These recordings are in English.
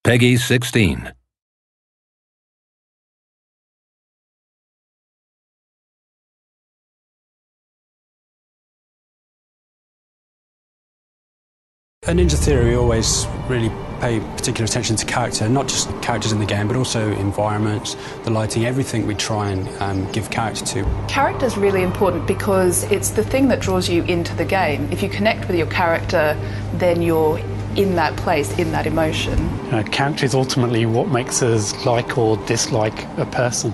Peggy 16. At Ninja Theory, we always really pay particular attention to character, not just characters in the game, but also environments, the lighting, everything we try and give character to. Character's really important because it's the thing that draws you into the game. If you connect with your character, then you're in that place, in that emotion. Character is ultimately what makes us like or dislike a person.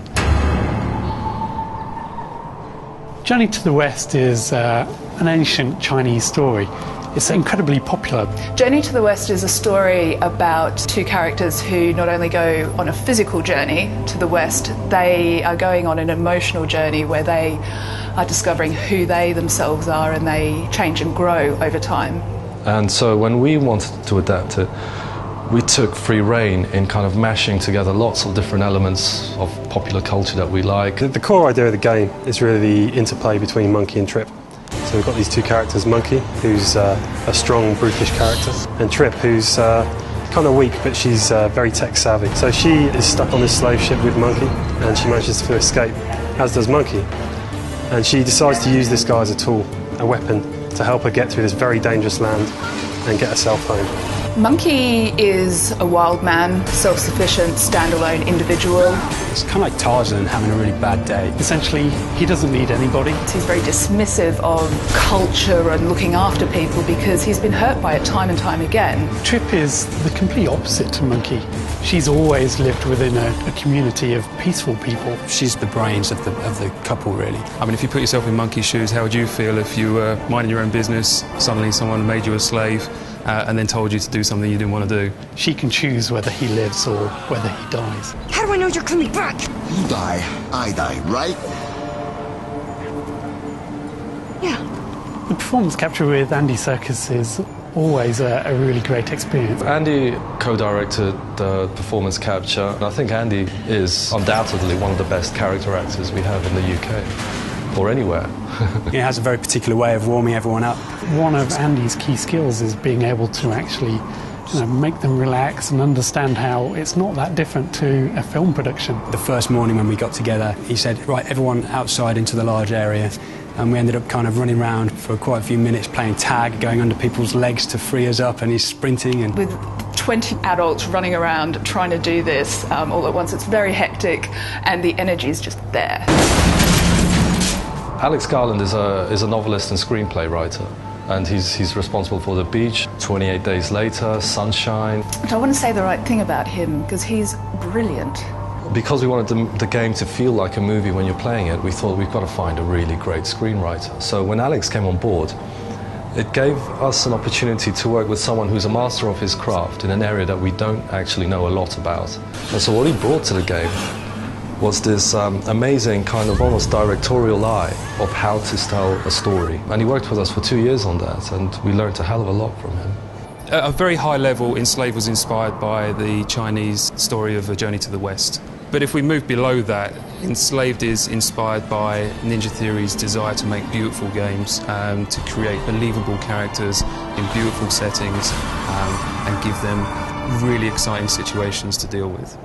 Journey to the West is an ancient Chinese story. It's incredibly popular. Journey to the West is a story about two characters who not only go on a physical journey to the West, they are going on an emotional journey where they are discovering who they themselves are, and they change and grow over time. And so when we wanted to adapt it, we took free rein in kind of mashing together lots of different elements of popular culture that we like. The core idea of the game is really the interplay between Monkey and Trip. So we've got these two characters, Monkey, who's a strong, brutish character, and Trip, who's kind of weak, but she's very tech-savvy. So she is stuck on this slave ship with Monkey, and she manages to escape, as does Monkey. And she decides to use this guy as a tool, a weapon, to help her get through this very dangerous land and get herself home. Monkey is a wild man, self-sufficient, standalone individual. It's kind of like Tarzan having a really bad day. Essentially, he doesn't need anybody. He's very dismissive of culture and looking after people because he's been hurt by it time and time again. Trip is the complete opposite to Monkey. She's always lived within a community of peaceful people. She's the brains of the couple, really. I mean, if you put yourself in Monkey's shoes, how would you feel if you were minding your own business, suddenly someone made you a slave, and then told you to do something you didn't want to do? She can choose whether he lives or whether he dies. How do I know you're coming back? You die, I die, right? Yeah. The performance capture with Andy Serkis is always a really great experience. Andy co-directed the performance capture, and I think Andy is undoubtedly one of the best character actors we have in the UK, or anywhere. He has a very particular way of warming everyone up. One of Andy's key skills is being able to actually make them relax and understand how it's not that different to a film production. The first morning when we got together, he said, right, everyone outside into the large area. And we ended up kind of running around for quite a few minutes playing tag, going under people's legs to free us up, and he's sprinting. And with 20 adults running around trying to do this all at once, it's very hectic, and the energy is just there. Alex Garland is a novelist and screenplay writer, and he's responsible for The Beach, 28 Days Later, Sunshine. But I want to say the right thing about him, because he's brilliant. Because we wanted the game to feel like a movie when you're playing it, we thought we've got to find a really great screenwriter. So when Alex came on board, it gave us an opportunity to work with someone who's a master of his craft in an area that we don't actually know a lot about. And so what he brought to the game was this amazing kind of almost directorial eye of how to tell a story. And he worked with us for 2 years on that, and we learned a hell of a lot from him. At a very high level, Enslaved was inspired by the Chinese story of A Journey to the West. But if we move below that, Enslaved is inspired by Ninja Theory's desire to make beautiful games, to create believable characters in beautiful settings, and give them really exciting situations to deal with.